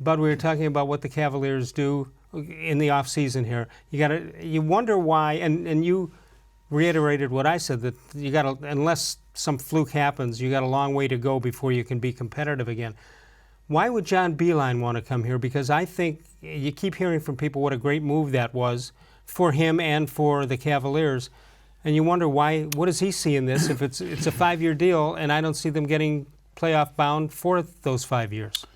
Bud, we were talking about what the Cavaliers do in the offseason here. You wonder why, and you reiterated what I said, that you got to, unless some fluke happens, you got a long way to go before you can be competitive again. Why would John-Beilien want to come here? Because I think you keep hearing from people what a great move that was for him and for the Cavaliers, and you wonder why. What does he see in this? If it's a 5-year deal, and I don't see them getting playoff bound for those 5 years.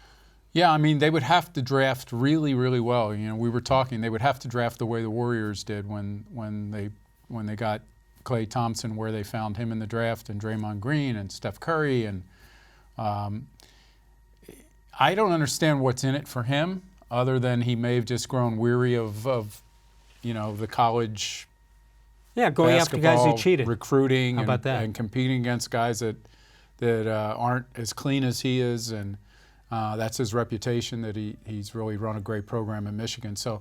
Yeah, I mean, they would have to draft really, really well. You know, we were talking, they would have to draft the way the Warriors did when they got Klay Thompson, where they found him in the draft, and Draymond Green and Steph Curry. And I don't understand what's in it for him, other than he may have just grown weary of the college going after guys who cheated, recruiting, How about that? And competing against guys that aren't as clean as he is, and that's his reputation, that he's really run a great program in Michigan. So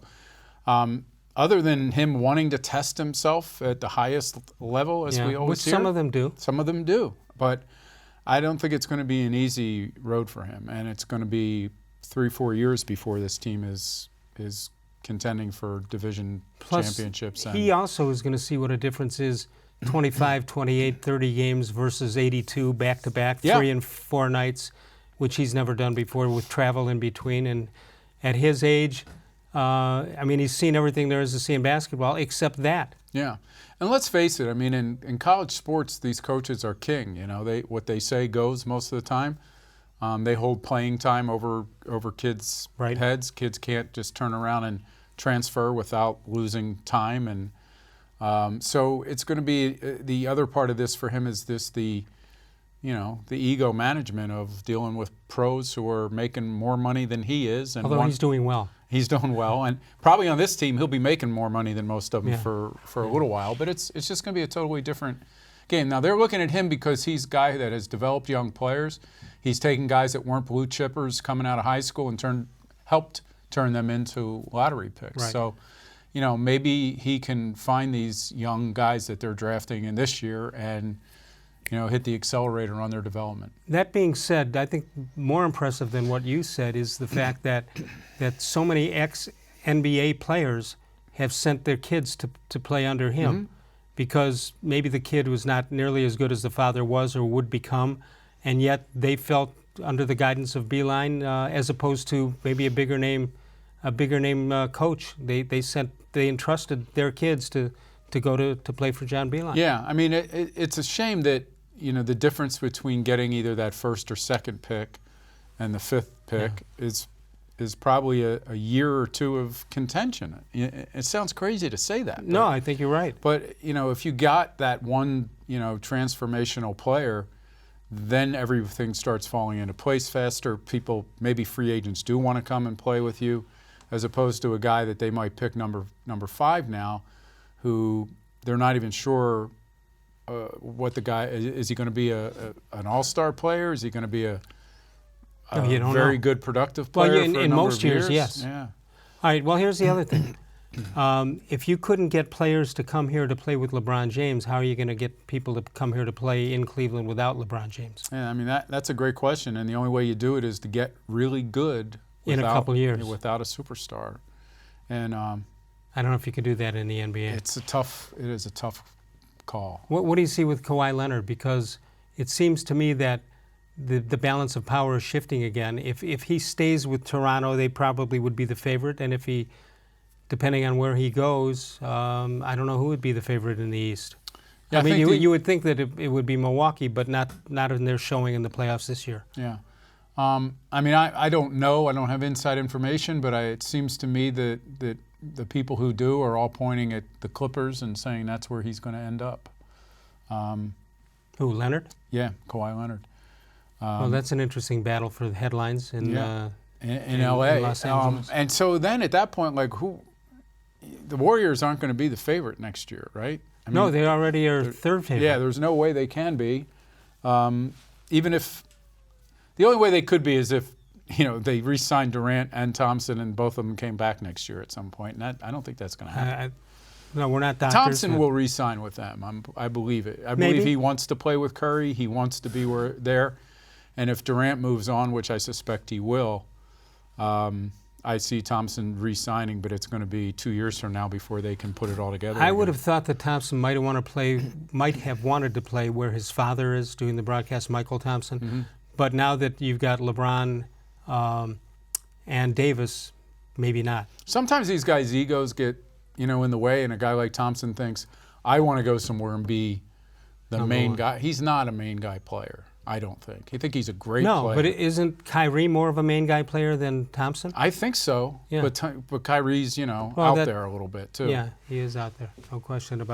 other than him wanting to test himself at the highest level, as we always hear. Some of them do. Some of them do. But I don't think it's going to be an easy road for him. And it's going to be 3-4 years before this team is contending for division championships. He also is going to see what a difference is 25, 28, 30 games versus 82 back-to-back, 3 and 4 nights, which he's never done before with travel in between. And at his age, I mean, he's seen everything there is to see in basketball except that. Yeah. And let's face it, I mean, in college sports, these coaches are king. You know, what they say goes most of the time. They hold playing time over kids' heads. Kids can't just turn around and transfer without losing time. And so it's going to be the other part of this for him is the ego management of dealing with pros who are making more money than he is. And although he's doing well. He's doing well, and probably on this team he'll be making more money than most of them for a little while. But it's just going to be a totally different game. Now they're looking at him because he's a guy that has developed young players. He's taken guys that weren't blue chippers coming out of high school and helped turn them into lottery picks. Right. So, maybe he can find these young guys that they're drafting in this year and hit the accelerator on their development. That being said, I think more impressive than what you said is the fact that so many ex-NBA players have sent their kids to play under him because maybe the kid was not nearly as good as the father was or would become, and yet they felt under the guidance of Beilien, as opposed to maybe a bigger name coach. They entrusted their kids to go to play for John-Beilien. Yeah, I mean it's a shame that the difference between getting either that first or second pick and the 5th pick is probably a year or two of contention. It sounds crazy to say that. No, I think you're right. But if you got that one transformational player, then everything starts falling into place faster. People, maybe free agents, do want to come and play with you, as opposed to a guy that they might pick number 5 now, who they're not even sure what the guy is. He going to be an all-star player? Is he going to be a very good productive player for a number in most of years? Yes. Yeah. All right. Well, here's the other thing. If you couldn't get players to come here to play with LeBron James, how are you going to get people to come here to play in Cleveland without LeBron James? Yeah, I mean that's a great question, and the only way you do it is to get really good in a couple years without a superstar. And I don't know if you could do that in the NBA. It is a tough call. What do you see with Kawhi Leonard? Because it seems to me that the balance of power is shifting again. If he stays with Toronto, they probably would be the favorite, and if he, depending on where he goes, I don't know who would be the favorite in the East. Yeah, I mean, you would think that it would be Milwaukee, but not in their showing in the playoffs this year. Yeah. I mean, I don't know. I don't have inside information, but it seems to me that the people who do are all pointing at the Clippers and saying that's where he's going to end up. Who, Leonard? Yeah, Kawhi Leonard. Well, that's an interesting battle for the headlines in L.A. In Los Angeles. And so then at that point, the Warriors aren't going to be the favorite next year, right? I mean, no, they already are third favorite. Yeah, there's no way they can be. Even if the only way they could be is if they re-signed Durant and Thompson and both of them came back next year at some point. And I don't think that's going to happen. No, we're not doctors. Thompson will re-sign with them. I believe it. I believe he wants to play with Curry. He wants to be there. And if Durant moves on, which I suspect he will, I see Thompson re-signing, but it's going to be 2 years from now before they can put it all together. I would have thought that Thompson might have wanted to play where his father is doing the broadcast, Michael Thompson. Mm-hmm. But now that you've got LeBron and Davis, maybe not. Sometimes these guys' egos get, in the way, and a guy like Thompson thinks, I want to go somewhere and be the main guy. He's not a main guy player, I don't think. I think he's a great player. No, but isn't Kyrie more of a main guy player than Thompson? I think so. Yeah. But Kyrie's, out there a little bit, too. Yeah, he is out there. No question about